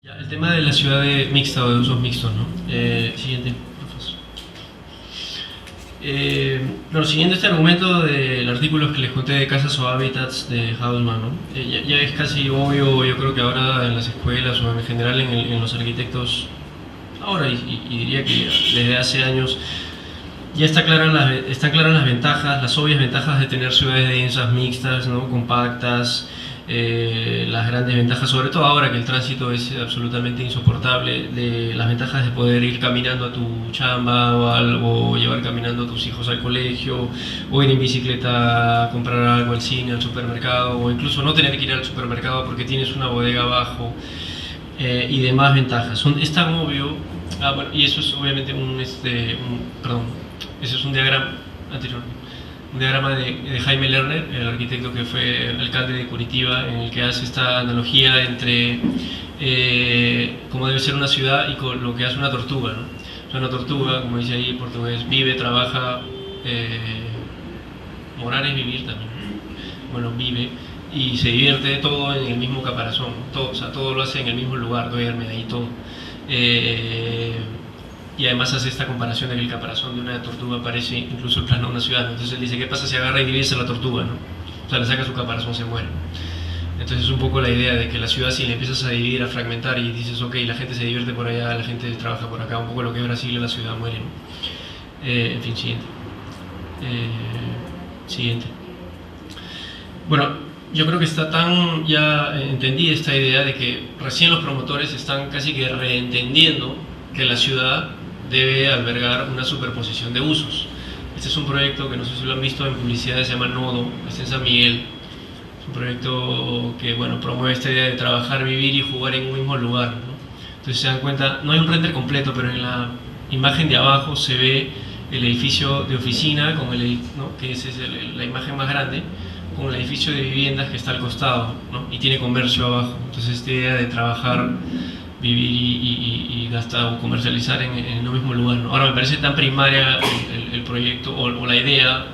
Ya, el tema de la ciudad mixta o de usos mixtos, ¿no? Siguiente, profesor. Bueno, siguiendo este argumento del artículo que les conté de casas o hábitats de Hausmann, ¿no? Ya es casi obvio, yo creo que ahora en las escuelas o en general en los arquitectos, ahora y diría que desde hace años, ya están claras las ventajas, las obvias ventajas de tener ciudades densas, mixtas, ¿no? Compactas, las grandes ventajas, sobre todo ahora que el tránsito es absolutamente insoportable, de las ventajas de poder ir caminando a tu chamba o algo, o llevar caminando a tus hijos al colegio, o ir en bicicleta a comprar algo al cine, al supermercado, o incluso no tener que ir al supermercado porque tienes una bodega abajo, y demás ventajas. Es tan obvio, bueno, y eso es obviamente perdón, eso es un diagrama anterior, un diagrama de Jaime Lerner, el arquitecto que fue alcalde de Curitiba, en el que hace esta analogía entre cómo debe ser una ciudad y con lo que hace una tortuga, ¿no? O sea, una tortuga, como dice ahí en portugués, vive, trabaja, morar es vivir también, bueno, vive y se divierte todo en el mismo caparazón, todo, o sea, todo lo hace en el mismo lugar, duerme ahí todo. Y además hace esta comparación de que el caparazón de una tortuga parece incluso el plano de una ciudad. Entonces él dice, ¿qué pasa si agarra y divide a la tortuga, ¿no? O sea, le saca su caparazón, se muere. Entonces es un poco la idea de que la ciudad, si le empiezas a dividir, a fragmentar y dices, ok, la gente se divierte por allá, la gente trabaja por acá, un poco lo que es Brasil, la ciudad muere, ¿no? En fin, siguiente. Siguiente. Bueno, yo creo que está tan ya entendida esta idea de que recién los promotores están casi que reentendiendo que la ciudad debe albergar una superposición de usos. Este es un proyecto que no sé si lo han visto en publicidad, se llama Nodo, está en San Miguel. Es un proyecto que, bueno, promueve esta idea de trabajar, vivir y jugar en un mismo lugar, ¿no? Entonces se dan cuenta, no hay un render completo, pero en la imagen de abajo se ve el edificio de oficina, ¿no? Que esa es la imagen más grande, con el edificio de viviendas que está al costado, ¿no? Y tiene comercio abajo. Entonces esta idea de trabajar, vivir y gastar o comercializar en el mismo lugar, ¿no? Ahora me parece tan primaria el proyecto o la idea,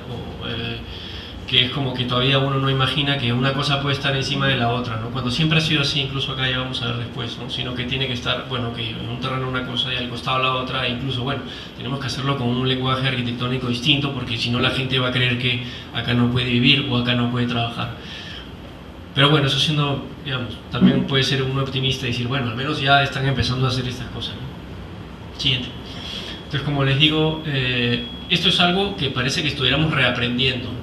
que es como que todavía uno no imagina que una cosa puede estar encima de la otra, ¿no? Cuando siempre ha sido así, incluso acá ya vamos a ver después, ¿no? Sino que tiene que estar, bueno, que en un terreno una cosa y al costado la otra, e incluso, bueno, tenemos que hacerlo con un lenguaje arquitectónico distinto, porque si no la gente va a creer que acá no puede vivir o acá no puede trabajar. Pero bueno, eso siendo, digamos, también puede ser un optimista y decir, bueno, al menos ya están empezando a hacer estas cosas, ¿no? Siguiente. Entonces, como les digo, esto es algo que parece que estuviéramos reaprendiendo, ¿no?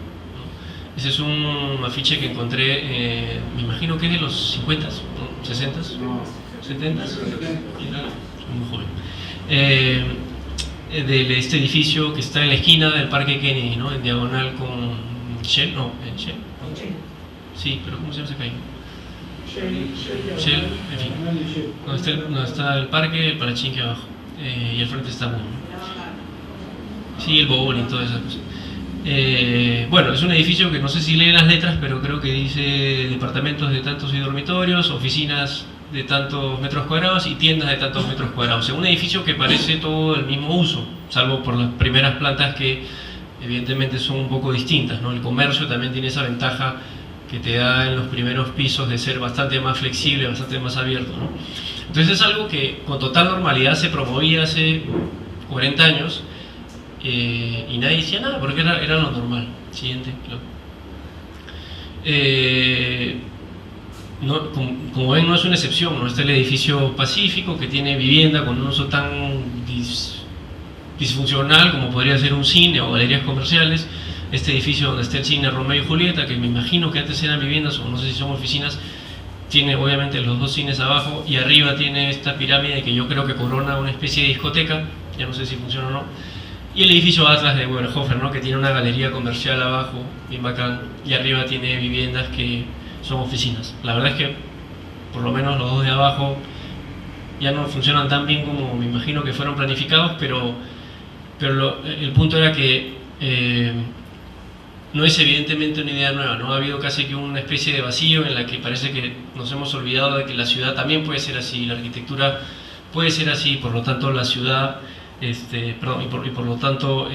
Ese es un afiche que encontré, me imagino que es de los 50, ¿no? 60, 70, muy joven. De este edificio que está en la esquina del Parque Kennedy, ¿no? En diagonal con Shell, no, en Shell. Sí, pero ¿cómo se llama ese calle? Shell, en fin. Donde está el parque, el Parachinque abajo. Y al frente está Moon. Sí, el Bobol y todas esas cosas. Bueno, es un edificio que no sé si leen las letras, pero creo que dice departamentos de tantos y dormitorios, oficinas de tantos metros cuadrados y tiendas de tantos metros cuadrados. O sea, un edificio que parece todo el mismo uso, salvo por las primeras plantas que evidentemente son un poco distintas, ¿no? El comercio también tiene esa ventaja que te da en los primeros pisos de ser bastante más flexible, bastante más abierto, ¿no? Entonces es algo que con total normalidad se promovía hace 40 años, y nadie decía nada porque era lo normal. Siguiente, claro. No, como ven, no es una excepción, ¿no? Está el edificio Pacífico, que tiene vivienda con un uso tan disfuncional como podría ser un cine o galerías comerciales. Este edificio donde está el cine Romeo y Julieta, que me imagino que antes eran viviendas o no sé si son oficinas, tiene obviamente los dos cines abajo y arriba tiene esta pirámide que yo creo que corona una especie de discoteca, ya no sé si funciona o no. Y el edificio Atlas de Weberhofer, ¿no? Que tiene una galería comercial abajo, bien bacán, y arriba tiene viviendas que son oficinas. La verdad es que por lo menos los dos de abajo ya no funcionan tan bien como me imagino que fueron planificados, pero el punto era que no es evidentemente una idea nueva, ¿no? Ha habido casi que una especie de vacío en la que parece que nos hemos olvidado de que la ciudad también puede ser así, la arquitectura puede ser así, por lo tanto la ciudad, por lo tanto,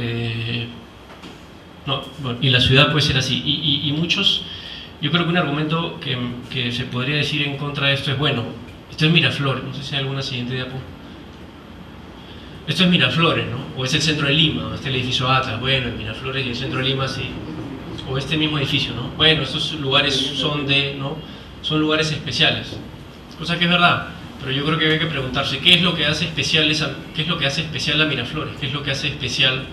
no, bueno, y la ciudad puede ser así, y muchos, yo creo que un argumento que se podría decir en contra de esto es, bueno, Esto es Miraflores, no sé si hay alguna siguiente diapo. Esto es Miraflores, ¿no? O es el centro de Lima, este es el edificio Atlas, bueno, en Miraflores y el centro de Lima sí. O este mismo edificio, ¿no? Bueno, estos lugares son ¿no? Son lugares especiales. Cosa que es verdad, pero yo creo que hay que preguntarse qué es lo que hace especial qué es lo que hace especial a Miraflores, qué es lo que hace especial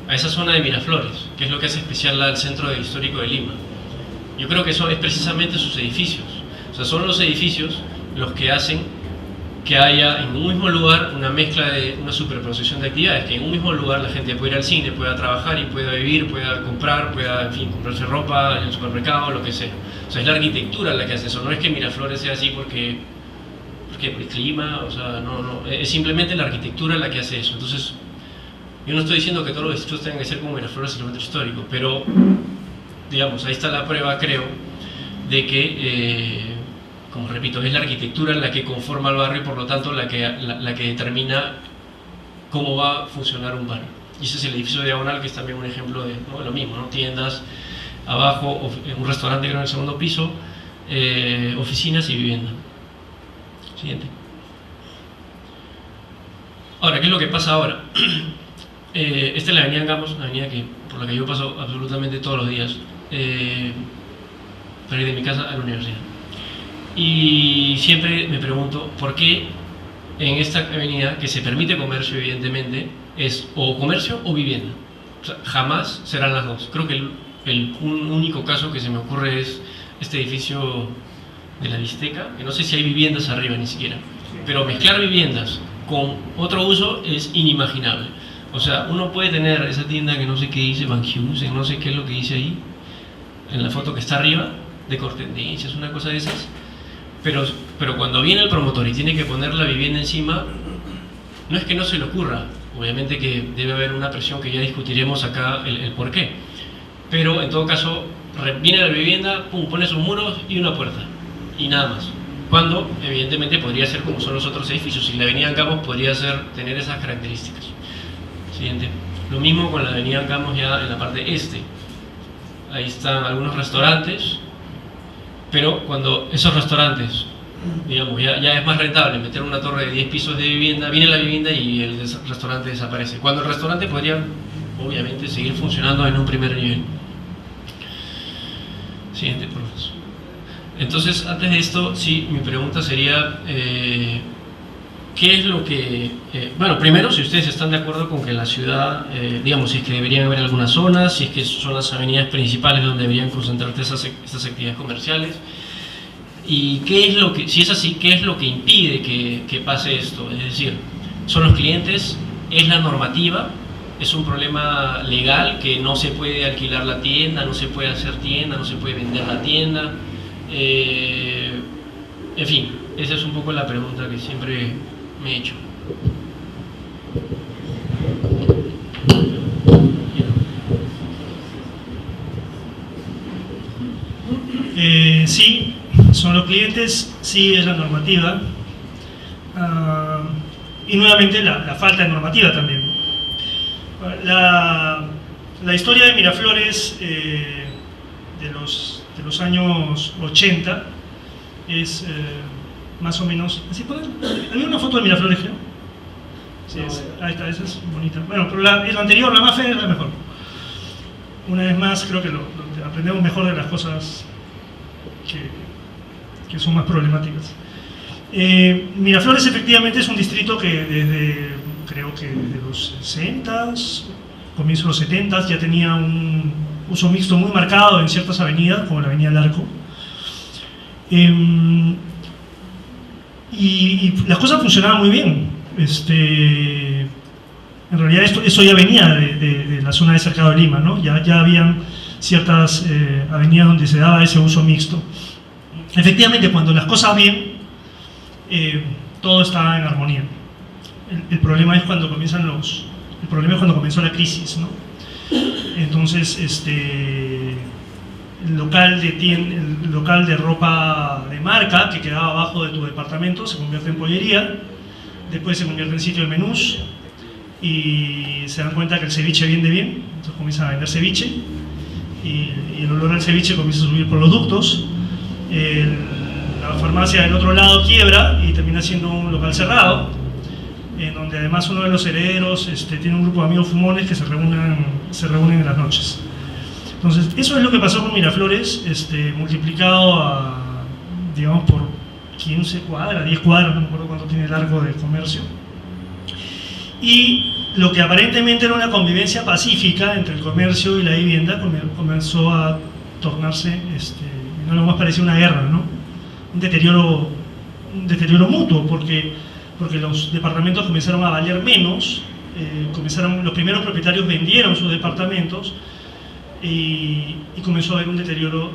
a esa zona de Miraflores, qué es lo que hace especial al centro histórico de Lima. Yo creo que eso es precisamente sus edificios. O sea, son los edificios los que hacen que haya en un mismo lugar una mezcla de una superposición de actividades, que en un mismo lugar la gente pueda ir al cine, pueda trabajar y pueda vivir, pueda comprar, pueda, en fin, comprarse ropa en el supermercado, lo que sea. O sea, es la arquitectura la que hace eso, no es que Miraflores sea así porque por el clima, o sea, no, es simplemente la arquitectura la que hace eso. Entonces, yo no estoy diciendo que todos los distritos tengan que ser como Miraflores, el centro histórico, pero, digamos, ahí está la prueba, creo, de que, como repito, es la arquitectura la que conforma el barrio y por lo tanto la que determina cómo va a funcionar un barrio. Y ese es el edificio de Diagonal, que es también un ejemplo de, ¿no?, lo mismo, ¿no? Tiendas abajo, un restaurante creo en el segundo piso, oficinas y vivienda. Siguiente. Ahora, ¿qué es lo que pasa ahora? Esta es la avenida Angamos, la avenida por la que yo paso absolutamente todos los días para ir de mi casa a la universidad. Y siempre me pregunto por qué en esta avenida, que se permite comercio evidentemente, es o comercio o vivienda. O sea, jamás serán las dos. Creo que un único caso que se me ocurre es este edificio de la Bisteca, que no sé si hay viviendas arriba ni siquiera, pero mezclar viviendas con otro uso es inimaginable. O sea, uno puede tener esa tienda que no sé qué dice, Van Heusen, no sé qué es lo que dice ahí, en la foto que está arriba, de Cortendencias, una cosa de esas, pero cuando viene el promotor y tiene que poner la vivienda encima, no es que no se le ocurra, obviamente que debe haber una presión que ya discutiremos acá el por qué, pero en todo caso, viene la vivienda, pum, pone sus muros y una puerta, y nada más. Cuando, evidentemente, podría ser como son los otros edificios, y la avenida Angamos podría tener esas características. Siguiente. Lo mismo con la avenida Angamos ya en la parte este. Ahí están algunos restaurantes, pero cuando esos restaurantes, digamos, ya es más rentable meter una torre de 10 pisos de vivienda, viene la vivienda y el restaurante desaparece. Cuando el restaurante podría, obviamente, seguir funcionando en un primer nivel. Siguiente, por favor. Entonces, antes de esto, sí, mi pregunta sería, ¿qué es lo que... bueno, primero, si ustedes están de acuerdo con que la ciudad, digamos, si es que deberían haber algunas zonas, si es que son las avenidas principales donde deberían concentrarse esas actividades comerciales, y qué es lo que, si es así, ¿qué es lo que impide que pase esto? Es decir, ¿son los clientes? ¿Es la normativa? ¿Es un problema legal que no se puede alquilar la tienda, no se puede hacer tienda, no se puede vender la tienda? En fin, esa es un poco la pregunta que siempre me he hecho. Sí, son los clientes, sí es la normativa, y nuevamente la falta de normativa también. La historia de Miraflores de los años 80 es más o menos... ¿Así pueden? ¿Había una foto de Miraflores, creo? Sí, ahí está, esa es bonita. Bueno, pero la anterior, la más fea, es la mejor. Una vez más, creo que aprendemos mejor de las cosas que son más problemáticas. Miraflores efectivamente es un distrito que creo que desde los 60s, comienzo de los 70s, ya tenía un uso mixto muy marcado en ciertas avenidas, como la avenida Larco. Y las cosas funcionaban muy bien. En realidad eso ya venía de la zona de Cercado de Lima, ¿no? Ya habían ciertas avenidas donde se daba ese uso mixto. Efectivamente, cuando las cosas bien, todo estaba en armonía. El problema es cuando comenzó la crisis, ¿no? Entonces, el local de ropa de marca que quedaba abajo de tu departamento se convierte en pollería, después se convierte en sitio de menús y se dan cuenta que el ceviche vende bien, entonces comienzan a vender ceviche y el olor al ceviche comienza a subir por los ductos. la farmacia del otro lado quiebra y termina siendo un local cerrado, en donde además uno de los herederos tiene un grupo de amigos fumones que se reúnen en las noches. Entonces, eso es lo que pasó con Miraflores, multiplicado a, digamos, por 15 cuadras, 10 cuadras, no me acuerdo cuánto tiene el arco de comercio. Y lo que aparentemente era una convivencia pacífica entre el comercio y la vivienda comenzó a tornarse, no lo más parecía una guerra, ¿no? Un deterioro mutuo, porque los departamentos comenzaron a valer menos, los primeros propietarios vendieron sus departamentos y comenzó a haber un deterioro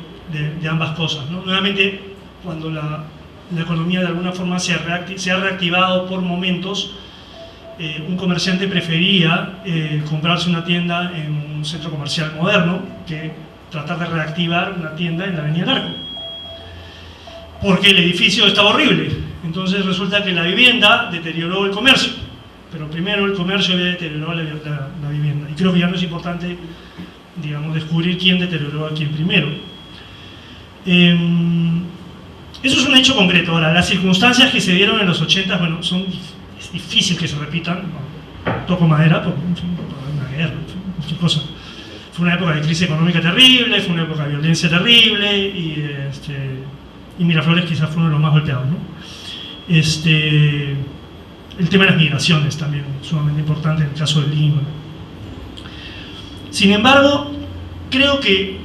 de ambas cosas, ¿no? Nuevamente, cuando la economía de alguna forma se ha reactivado por momentos, un comerciante prefería comprarse una tienda en un centro comercial moderno que tratar de reactivar una tienda en la Avenida Larco, porque el edificio estaba horrible. Entonces resulta que la vivienda deterioró el comercio, pero primero el comercio había deteriorado la vivienda, y creo que ya no es importante, digamos, descubrir quién deterioró a quién primero. Eso es un hecho concreto. Ahora, las circunstancias que se dieron en los 80, bueno, es difícil que se repitan, no, toco madera, por una guerra, cualquier cosa. Fue una época de crisis económica terrible, fue una época de violencia terrible, y Miraflores quizás fue uno de los más golpeados, ¿no? El tema de las migraciones también, sumamente importante en el caso de Lima. Sin embargo, creo que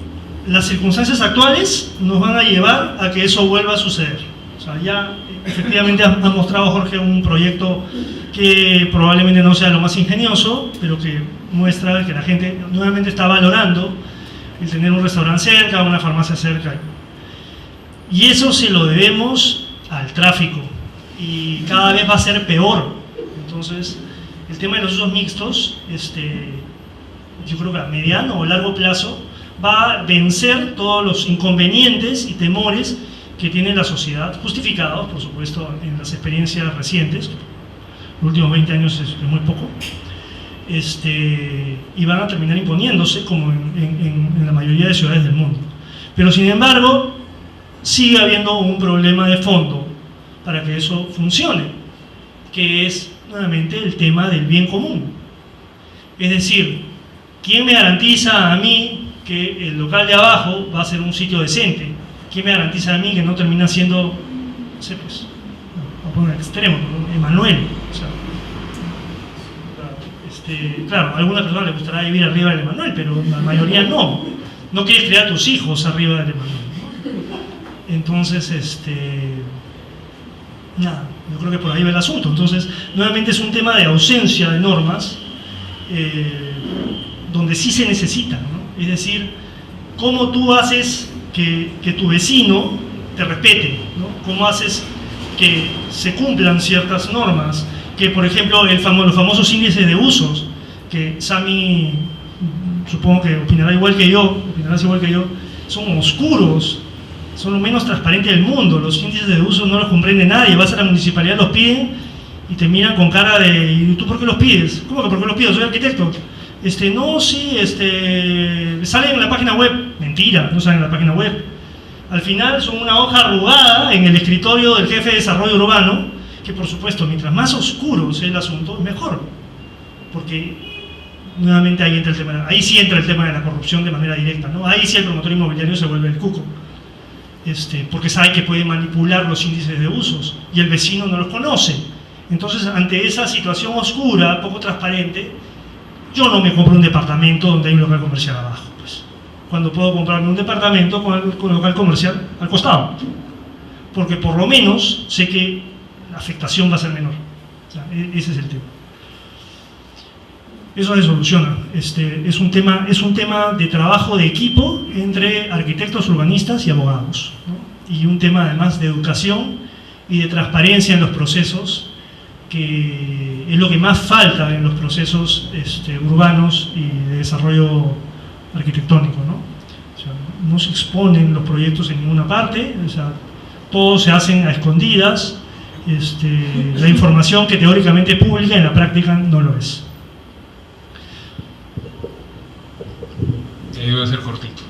las circunstancias actuales nos van a llevar a que eso vuelva a suceder. O sea, ya efectivamente ha mostrado Jorge un proyecto que probablemente no sea lo más ingenioso, pero que muestra que la gente nuevamente está valorando el tener un restaurante cerca, una farmacia cerca. Y eso se lo debemos al tráfico, y cada vez va a ser peor. Entonces, el tema de los usos mixtos, yo creo que a mediano o largo plazo va a vencer todos los inconvenientes y temores que tiene la sociedad, justificados, por supuesto, en las experiencias recientes. Los últimos 20 años es muy poco. Y van a terminar imponiéndose, como en la mayoría de ciudades del mundo. Pero, sin embargo, sigue habiendo un problema de fondo para que eso funcione, que es, nuevamente, el tema del bien común. Es decir, ¿quién me garantiza a mí que el local de abajo va a ser un sitio decente? ¿Quién me garantiza a mí que no termina siendo, no sé, pues, voy a poner un extremo, ¿no? Emanuel? O sea, claro, a algunas personas les gustará vivir arriba del Emanuel, pero la mayoría no. No quieres criar a tus hijos arriba del Emanuel, ¿no? Entonces, nada, yo creo que por ahí va el asunto. Entonces, nuevamente es un tema de ausencia de normas, donde sí se necesitan, ¿no? Es decir, ¿cómo tú haces que tu vecino te respete, ¿no? ¿Cómo haces que se cumplan ciertas normas? Que, por ejemplo, los famosos índices de usos, que Sami, supongo que opinarás igual que yo, son oscuros, son lo menos transparente del mundo. Los índices de uso no los comprende nadie. Vas a la municipalidad, los piden y te miran con cara de ¿y tú por qué los pides? ¿Cómo que por qué los pido? Soy arquitecto. No, sí, salen en la página web. Mentira, no salen en la página web. Al final son una hoja arrugada en el escritorio del jefe de desarrollo urbano, que por supuesto, mientras más oscuro sea el asunto, mejor. Porque nuevamente ahí sí entra el tema de la corrupción de manera directa, ¿no? Ahí sí el promotor inmobiliario se vuelve el cuco. Porque sabe que puede manipular los índices de usos y el vecino no los conoce. Entonces, ante esa situación oscura, poco transparente, yo no me compro un departamento donde hay un local comercial abajo, pues, cuando puedo comprarme un departamento con local comercial al costado, porque por lo menos sé que la afectación va a ser menor. O sea, ese es el tema. Eso se soluciona. Es un tema de trabajo de equipo entre arquitectos, urbanistas y abogados, ¿no? Y un tema además de educación y de transparencia en los procesos, que es lo que más falta en los procesos urbanos y de desarrollo arquitectónico, ¿no? O sea, no se exponen los proyectos en ninguna parte, o sea, todos se hacen a escondidas. La información que teóricamente es pública en la práctica no lo es. Voy a ser cortito.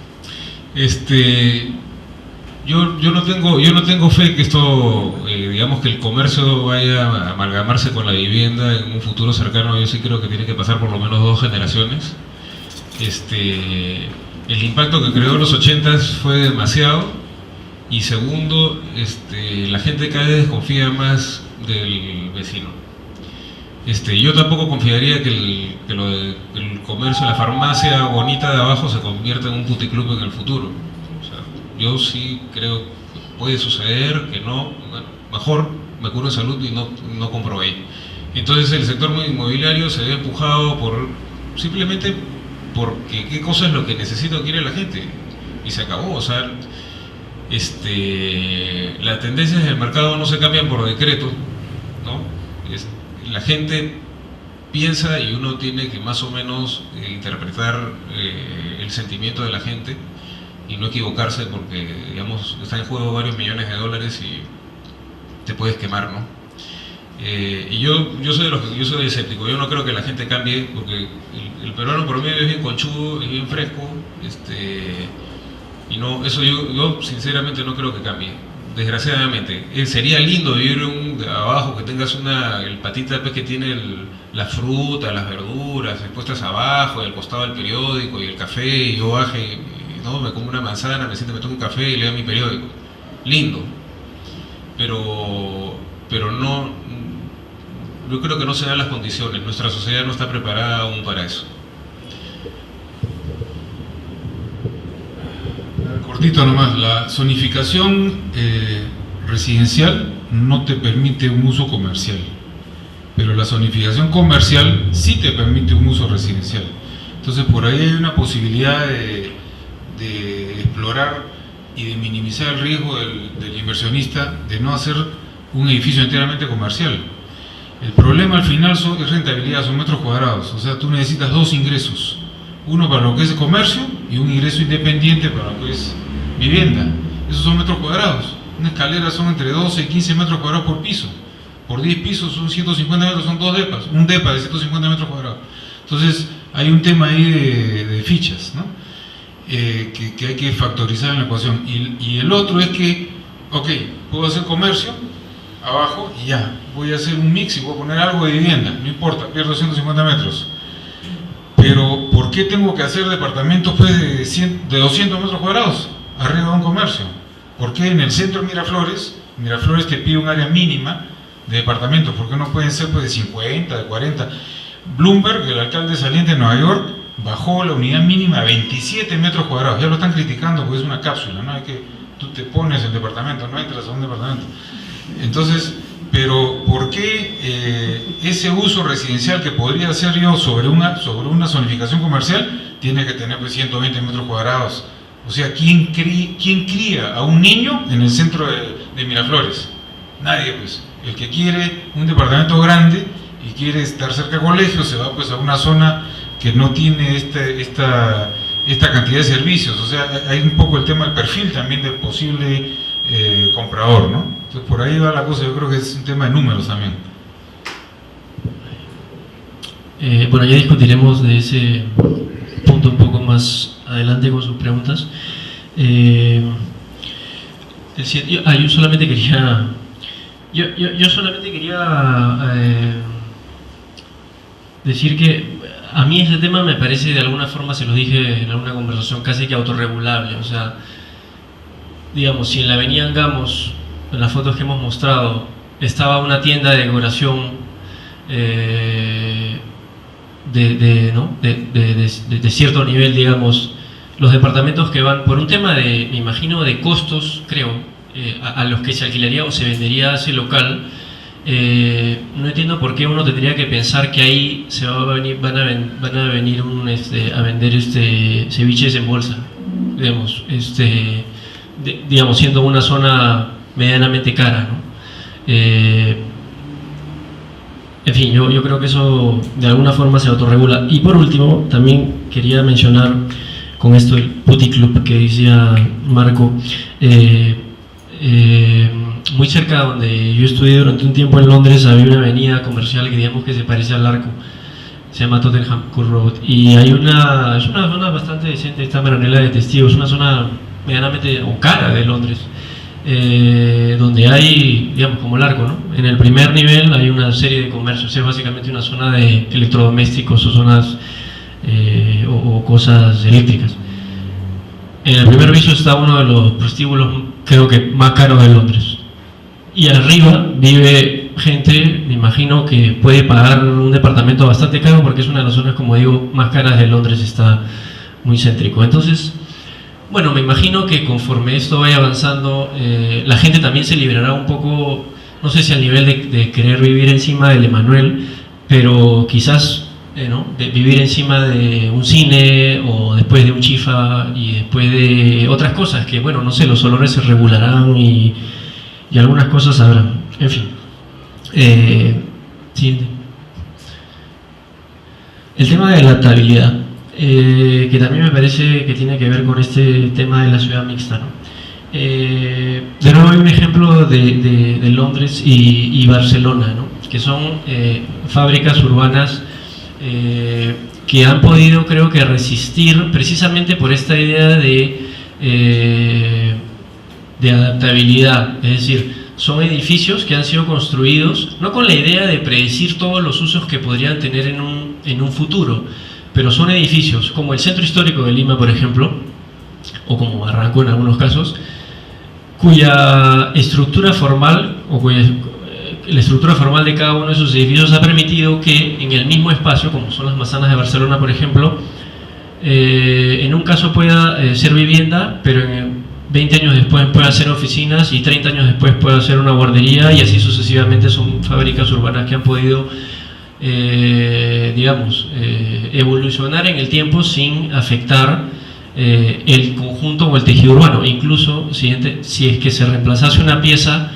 Yo no tengo fe que esto, digamos que el comercio vaya a amalgamarse con la vivienda en un futuro cercano. Yo sí creo que tiene que pasar por lo menos 2 generaciones. El impacto que creó en los 80s fue demasiado, y segundo, la gente cada vez desconfía más del vecino. Yo tampoco confiaría que el comercio, la farmacia bonita de abajo se convierta en un puticlub en el futuro. O sea, yo sí creo que puede suceder, que no, bueno, mejor me curo de salud y no compro ahí. Entonces el sector inmobiliario se ve empujado simplemente porque qué cosa es lo que necesita o quiere la gente, y se acabó. O sea, las tendencias del mercado no se cambian por decreto, ¿no? La gente piensa y uno tiene que más o menos interpretar el sentimiento de la gente y no equivocarse, porque, digamos, está en juego varios millones de dólares y te puedes quemar, ¿no? Y yo soy escéptico. Yo no creo que la gente cambie, porque el peruano promedio es bien conchudo, es bien fresco, y no, eso yo sinceramente no creo que cambie, desgraciadamente. Sería lindo vivir de abajo, que tengas el patita pues, que tiene la fruta, las verduras expuestas abajo, y al costado del periódico y el café, y yo baje, ¿no? Me como una manzana, me siento, me tomo un café y leo mi periódico. Lindo. Pero no, yo creo que no se dan las condiciones. Nuestra sociedad no está preparada aún para eso. Cortito nomás, la zonificación residencial no te permite un uso comercial, pero la zonificación comercial sí te permite un uso residencial. Entonces por ahí hay una posibilidad de explorar y de minimizar el riesgo del inversionista de no hacer un edificio enteramente comercial. El problema al final es rentabilidad, son metros cuadrados. O sea, tú necesitas 2 ingresos, uno para lo que es comercio y un ingreso independiente para lo que es vivienda. Esos son metros cuadrados. Una escalera son entre 12 y 15 metros cuadrados por piso. Por 10 pisos son 150 metros, son 2 depas. Un depa de 150 metros cuadrados. Entonces hay un tema ahí de fichas, ¿no? Que hay que factorizar en la ecuación. Y el otro es que, ok, puedo hacer comercio abajo y ya, voy a hacer un mix y voy a poner algo de vivienda, no importa, pierdo 150 metros. Pero ¿por qué tengo que hacer departamentos pues, de 200 metros cuadrados arriba de un comercio? ¿Por qué en el centro de Miraflores te pide un área mínima de departamentos? ¿Por qué no pueden ser pues, de 50, de 40? Bloomberg, el alcalde saliente de Nueva York, bajó la unidad mínima a 27 metros cuadrados. Ya lo están criticando porque es una cápsula, ¿no? Es que tú te pones el departamento, no entras a un departamento. Entonces, pero ¿por qué ese uso residencial que podría hacer yo sobre una zonificación comercial tiene que tener pues, 120 metros cuadrados? O sea, ¿quién cría a un niño en el centro de Miraflores? Nadie, pues. El que quiere un departamento grande y quiere estar cerca de colegio se va pues, a una zona que no tiene esta cantidad de servicios. O sea, hay un poco el tema del perfil también del posible comprador, ¿no? Entonces por ahí va la cosa. Yo creo que es un tema de números también. Bueno, ya discutiremos de ese punto un poco más adelante con sus preguntas. Yo solamente quería decir que a mí este tema me parece, de alguna forma, se lo dije en alguna conversación, casi que autorregulable. O sea, digamos, si en la avenida Angamos, en las fotos que hemos mostrado, estaba una tienda de decoración de cierto nivel, digamos, los departamentos que van por un tema me imagino, de costos, creo, a los que se alquilaría o se vendería ese local, no entiendo por qué uno tendría que pensar que ahí van a venir a vender ceviches en bolsa, digamos, digamos, siendo una zona medianamente cara, ¿no? En fin, yo creo que eso de alguna forma se autorregula. Y por último, también quería mencionar con esto el puticlub que decía Marco. Muy cerca de donde yo estudié durante un tiempo en Londres, había una avenida comercial que digamos que se parece al Arco, se llama Tottenham Court Road, y es una zona bastante decente. Está Maranela de Testigos, una zona medianamente o cara de Londres, donde hay, digamos, como el Arco, ¿no? En el primer nivel hay una serie de comercios, es básicamente una zona de electrodomésticos o zonas o cosas eléctricas. En el primer piso está uno de los prostíbulos, creo que más caros de Londres, y arriba vive gente, me imagino, que puede pagar un departamento bastante caro porque es una de las zonas, como digo, más caras de Londres, está muy céntrico. Entonces, bueno, me imagino que conforme esto vaya avanzando, la gente también se liberará un poco, no sé si al nivel de querer vivir encima del Emanuel, pero quizás ¿no? de vivir encima de un cine o después de un chifa y después de otras cosas que, bueno, no sé, los olores se regularán y algunas cosas habrán. En fin. Siguiente. El tema de la adaptabilidad. Que también me parece que tiene que ver con este tema de la ciudad mixta, ¿no? De nuevo hay un ejemplo de Londres y Barcelona, ¿no? Que son fábricas urbanas que han podido, creo que, resistir precisamente por esta idea de adaptabilidad, es decir, son edificios que han sido construidos no con la idea de predecir todos los usos que podrían tener en un futuro, pero son edificios como el Centro Histórico de Lima, por ejemplo, o como Barranco en algunos casos, cuya estructura formal, la estructura formal de cada uno de esos edificios ha permitido que en el mismo espacio, como son las manzanas de Barcelona, por ejemplo, en un caso pueda ser vivienda, pero en 20 años después pueda ser oficinas y 30 años después pueda ser una guardería, y así sucesivamente. Son fábricas urbanas que han podido evolucionar en el tiempo sin afectar el conjunto o el tejido urbano. Incluso si es que se reemplazase una pieza,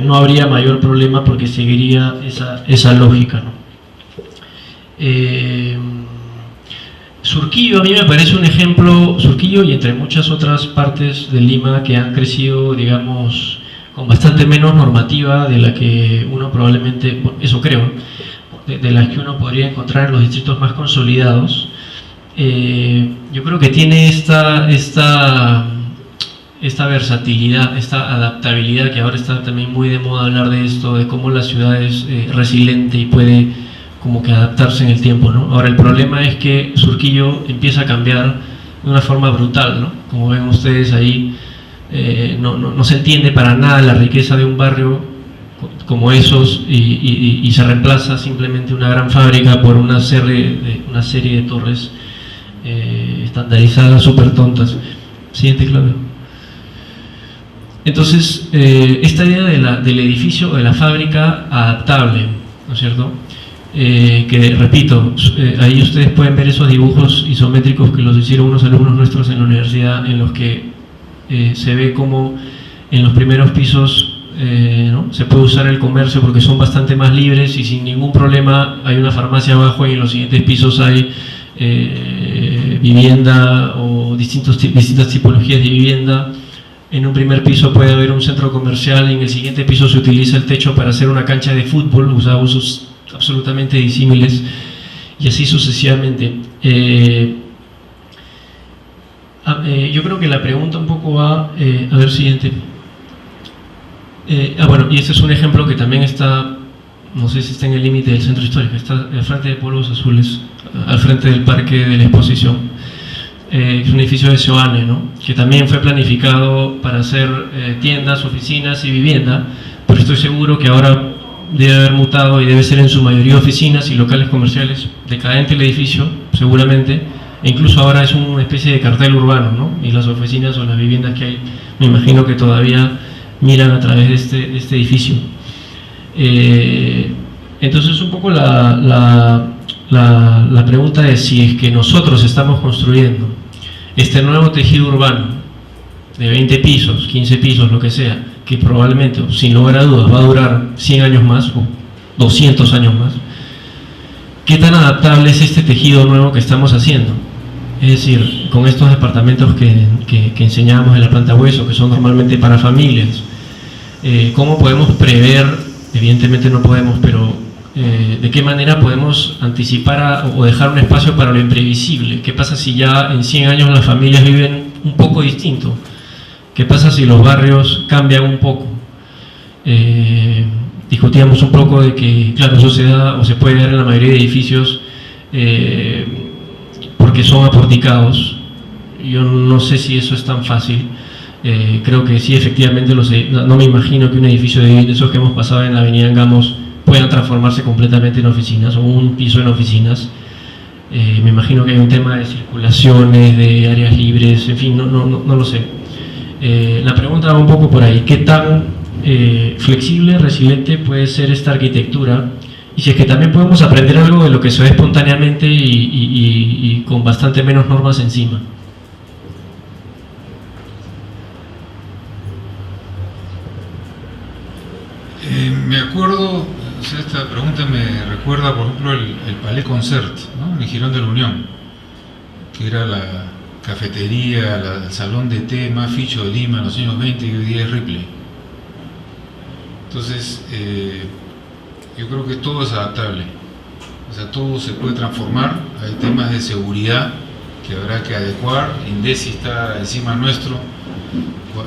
no habría mayor problema porque seguiría esa lógica, ¿no? Surquillo a mí me parece un ejemplo, Surquillo y entre muchas otras partes de Lima que han crecido, digamos, con bastante menos normativa de la que uno probablemente, eso creo, de las que uno podría encontrar en los distritos más consolidados. Yo creo que tiene esta versatilidad, esta adaptabilidad, que ahora está también muy de moda hablar de esto, de cómo la ciudad es resiliente y puede como que adaptarse en el tiempo, ¿no? Ahora el problema es que Surquillo empieza a cambiar de una forma brutal, ¿no? Como ven ustedes ahí, no se entiende para nada la riqueza de un barrio como esos y se reemplaza simplemente una gran fábrica por una serie de torres estandarizadas súper tontas. Siguiente, Claudio. Entonces, esta idea del edificio o de la fábrica adaptable, ¿no es cierto? Que repito, ahí ustedes pueden ver esos dibujos isométricos que los hicieron unos alumnos nuestros en la universidad, en los que se ve como en los primeros pisos ¿no? se puede usar el comercio porque son bastante más libres y sin ningún problema hay una farmacia abajo, y en los siguientes pisos hay vivienda o distintas tipologías de vivienda. En un primer piso puede haber un centro comercial y en el siguiente piso se utiliza el techo para hacer una cancha de fútbol, usos absolutamente disímiles, y así sucesivamente. Yo creo que la pregunta un poco va, a ver, siguiente. Bueno, y este es un ejemplo que también está, no sé si está en el límite del centro histórico, está al frente de Polvos Azules, al frente del Parque de la Exposición. Es un edificio de Seoane, ¿no? Que también fue planificado para hacer tiendas, oficinas y vivienda, pero estoy seguro que ahora debe haber mutado y debe ser en su mayoría oficinas y locales comerciales. Decadente el edificio, seguramente, e incluso ahora es una especie de cartel urbano, ¿no? Y las oficinas o las viviendas que hay, me imagino que todavía miran a través de este edificio. Entonces, un poco la pregunta es si es que nosotros estamos construyendo este nuevo tejido urbano de 20 pisos, 15 pisos, lo que sea, que probablemente, sin lugar a dudas, va a durar 100 años más o 200 años más. ¿Qué tan adaptable es este tejido nuevo que estamos haciendo? Es decir, con estos departamentos que enseñamos en la planta hueso, que son normalmente para familias, ¿cómo podemos prever? Evidentemente no podemos, pero ¿De qué manera podemos anticipar o dejar un espacio para lo imprevisible? ¿Qué pasa si ya en 100 años las familias viven un poco distinto? ¿Qué pasa si los barrios cambian un poco? Discutíamos un poco de que, claro, eso se da o se puede dar en la mayoría de edificios porque son aporticados. Yo no sé si eso es tan fácil. Creo que sí, efectivamente, no me imagino que un edificio de esos que hemos pasado en la avenida Angamos puedan transformarse completamente en oficinas o un piso en oficinas. Me imagino que hay un tema de circulaciones, de áreas libres, en fin, no lo sé. La pregunta va un poco por ahí: ¿qué tan flexible, resiliente puede ser esta arquitectura? Y si es que también podemos aprender algo de lo que se ve espontáneamente y con bastante menos normas encima. Me acuerdo, o sea, esta pregunta me recuerda, por ejemplo, el Palais Concert, ¿no?, en el Jirón de la Unión, que era la cafetería, el salón de té más ficho de Lima en los años 20, y hoy día es Ripley. Entonces, yo creo que todo es adaptable, o sea, todo se puede transformar. Hay temas de seguridad que habrá que adecuar. INDECI está encima nuestro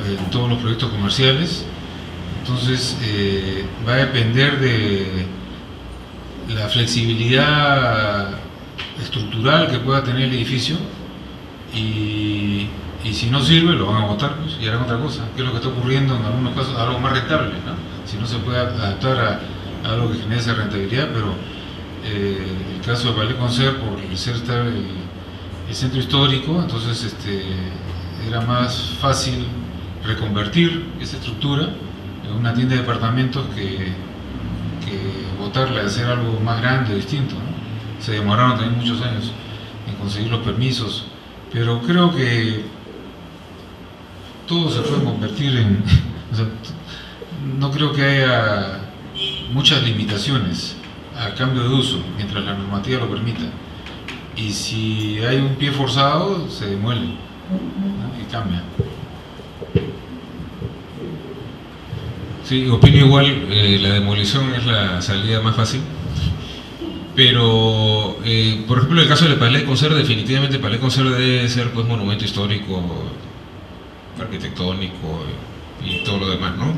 en todos los proyectos comerciales. Entonces, va a depender de la flexibilidad estructural que pueda tener el edificio, y si no sirve lo van a botar, pues, y harán otra cosa, que es lo que está ocurriendo en algunos casos, algo más rentable, ¿no? Si no se puede adaptar a algo que genere esa rentabilidad. Pero el caso de Palais Concert, por ser el centro histórico, entonces era más fácil reconvertir esa estructura en una tienda de departamentos que botarla y hacer algo más grande, distinto, ¿no? Se demoraron también muchos años en conseguir los permisos, pero creo que todo se puede convertir en o sea, no creo que haya muchas limitaciones al cambio de uso mientras la normativa lo permita, y si hay un pie forzado se demuele, ¿no?, y cambia. Sí, opino igual, la demolición es la salida más fácil, pero por ejemplo, el caso del Palais Concert, definitivamente el Palais Concert debe ser, pues, monumento histórico, arquitectónico y todo lo demás, ¿no?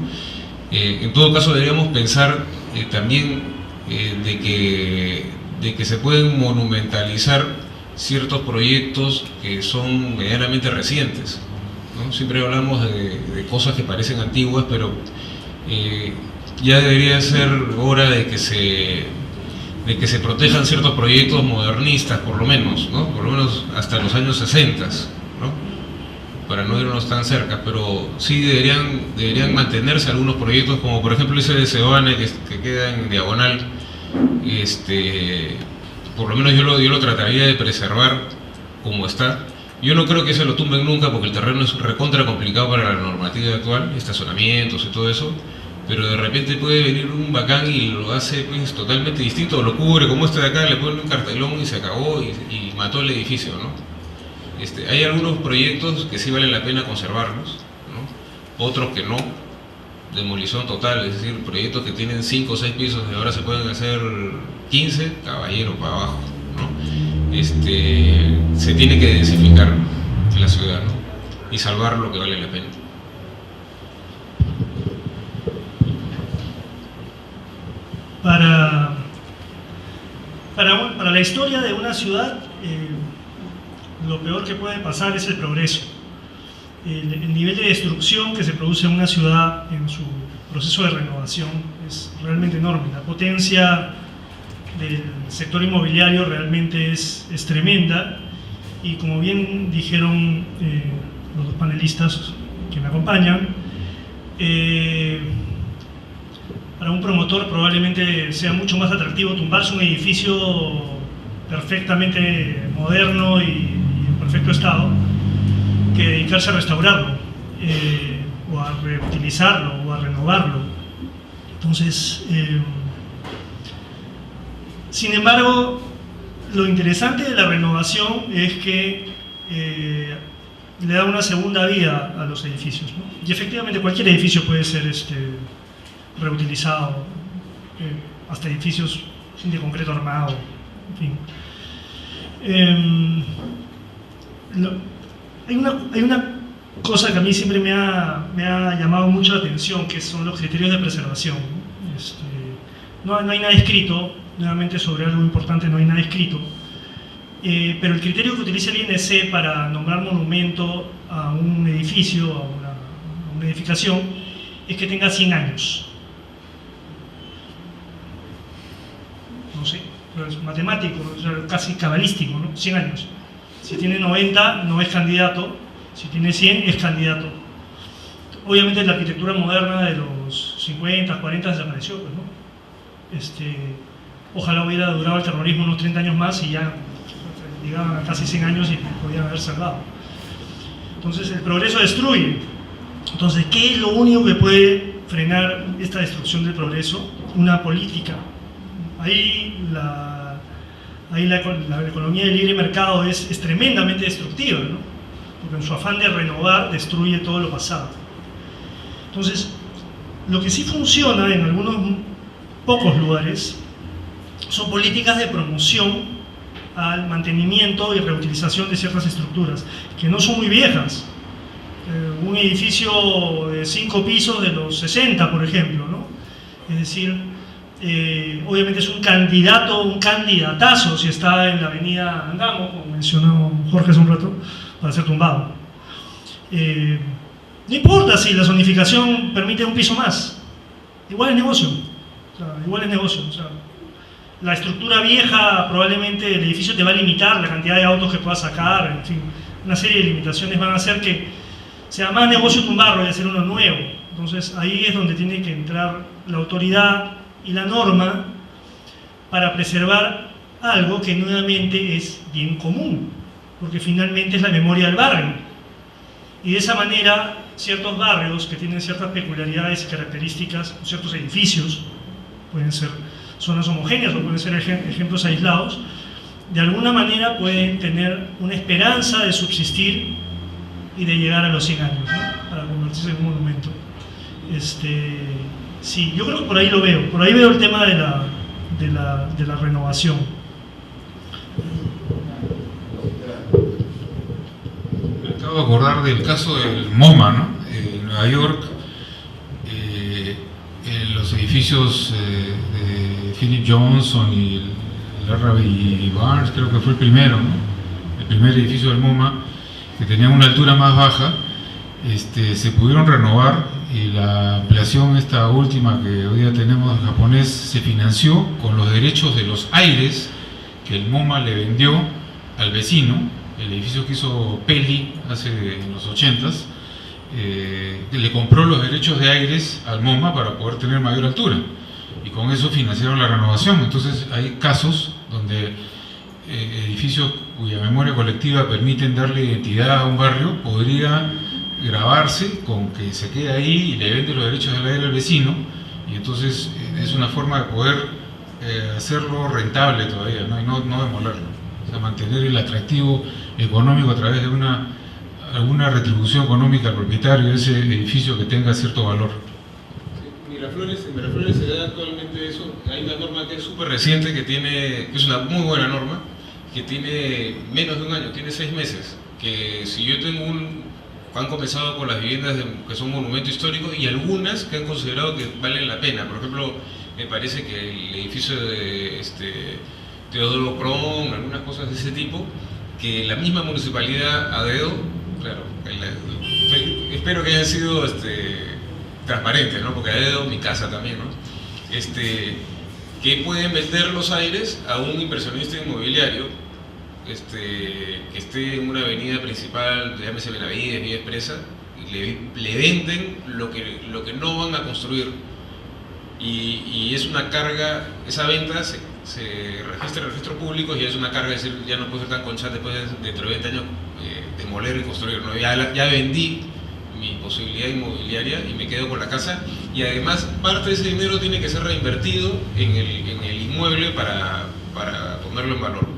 En todo caso, deberíamos pensar también de que se pueden monumentalizar ciertos proyectos que son medianamente recientes, ¿no? Siempre hablamos de cosas que parecen antiguas, pero ya debería ser hora de que se protejan ciertos proyectos modernistas, por lo menos, ¿no? Por lo menos hasta los años 60, ¿no?, para no irnos tan cerca. Pero sí deberían mantenerse algunos proyectos, como por ejemplo ese de Seoane que queda en diagonal. Por lo menos yo lo trataría de preservar como está. Yo no creo que se lo tumben nunca, porque el terreno es recontra complicado para la normativa actual, estacionamientos y todo eso, pero de repente puede venir un bacán y lo hace, pues, totalmente distinto, lo cubre como este de acá, le pone un cartelón y se acabó y mató el edificio, ¿no? Hay algunos proyectos que sí vale la pena conservarlos, ¿no?, otros que no, demolición total, es decir, proyectos que tienen 5 o 6 pisos y ahora se pueden hacer 15, caballero, para abajo, ¿no? Se tiene que densificar la ciudad, ¿no?, y salvar lo que vale la pena. Para la historia de una ciudad, lo peor que puede pasar es el progreso. El nivel de destrucción que se produce en una ciudad en su proceso de renovación es realmente enorme. La potencia del sector inmobiliario realmente es tremenda, y como bien dijeron los dos panelistas que me acompañan, para un promotor probablemente sea mucho más atractivo tumbarse un edificio perfectamente moderno y en perfecto estado que dedicarse a restaurarlo, o a reutilizarlo, o a renovarlo. Entonces, sin embargo, lo interesante de la renovación es que le da una segunda vida a los edificios, ¿no? Y efectivamente cualquier edificio puede ser reutilizado, hasta edificios sin de concreto armado, en fin. Hay una cosa que a mí siempre me ha llamado mucho la atención, que son los criterios de preservación. No hay nada escrito, nuevamente sobre algo importante no hay nada escrito, pero el criterio que utiliza el INC para nombrar monumento a un edificio, a una edificación, es que tenga 100 años. No sé, pero es matemático, casi cabalístico, ¿no? 100 años. Si tiene 90 no es candidato, si tiene 100 es candidato. Obviamente la arquitectura moderna de los 50, 40 desapareció, pues, ¿no? Ojalá hubiera durado el terrorismo unos 30 años más y ya llegaban a casi 100 años y podían haber salvado. Entonces el progreso destruye. Entonces, ¿qué es lo único que puede frenar esta destrucción del progreso? Una política. Ahí la economía del libre mercado es tremendamente destructiva, ¿no? Porque en su afán de renovar destruye todo lo pasado. Entonces, lo que sí funciona en algunos pocos lugares son políticas de promoción al mantenimiento y reutilización de ciertas estructuras, que no son muy viejas. Un edificio de 5 pisos de los 60, por ejemplo, ¿no? Es decir, obviamente es un candidatazo si está en la avenida Andamo, como mencionó Jorge hace un rato, para ser tumbado. No importa si la zonificación permite un piso más, igual es negocio. La estructura vieja, probablemente el edificio te va a limitar la cantidad de autos que puedas sacar, en fin, una serie de limitaciones van a hacer que sea más negocio tumbarlo y hacer uno nuevo. Entonces ahí es donde tiene que entrar la autoridad y la norma para preservar algo que nuevamente es bien común, porque finalmente es la memoria del barrio. Y de esa manera, ciertos barrios que tienen ciertas peculiaridades y características, ciertos edificios, pueden ser zonas homogéneas o pueden ser ejemplos aislados, de alguna manera pueden tener una esperanza de subsistir y de llegar a los 100 años, ¿no? Para convertirse en un monumento. Sí, yo creo que por ahí lo veo, por ahí veo el tema de la renovación. Me acabo de acordar del caso del MoMA, ¿no? En Nueva York, los edificios de Philip Johnson y el R.B. Barnes, creo que fue el primero, ¿no? El primer edificio del MoMA, que tenía una altura más baja, se pudieron renovar, y la ampliación esta última que hoy día tenemos en japonés se financió con los derechos de los aires que el MoMA le vendió al vecino, el edificio que hizo Peli en los 80s, le compró los derechos de aires al MoMA para poder tener mayor altura, y con eso financiaron la renovación. Entonces hay casos donde edificios cuya memoria colectiva permiten darle identidad a un barrio podría grabarse con que se quede ahí y le vende los derechos del aire al vecino, y entonces es una forma de poder hacerlo rentable todavía, ¿no? Y no demolerlo, o sea, mantener el atractivo económico a través de alguna retribución económica al propietario de ese edificio que tenga cierto valor. En Miraflores se da actualmente eso. Hay una norma que es súper reciente, que es una muy buena norma, que tiene menos de un año, tiene 6 meses, que si yo tengo han comenzado con las viviendas que son monumento histórico, y algunas que han considerado que valen la pena. Por ejemplo, me parece que el edificio de Teodoro Prom, algunas cosas de ese tipo, que la misma municipalidad a dedo, claro, espero que hayan sido transparentes, ¿no? Porque a dedo mi casa también, ¿no? Que pueden vender los aires a un inversionista inmobiliario que esté en una avenida principal, llámese Benavides, Vía Expresa, y le venden lo que no van a construir, y es una carga. Esa venta se registra en registros públicos y es una carga, es decir, ya no puedo ser tan conchante después dentro de 20 años demoler y construir, ¿no? Ya vendí mi posibilidad inmobiliaria y me quedo con la casa, y además parte de ese dinero tiene que ser reinvertido en el inmueble para ponerlo en valor.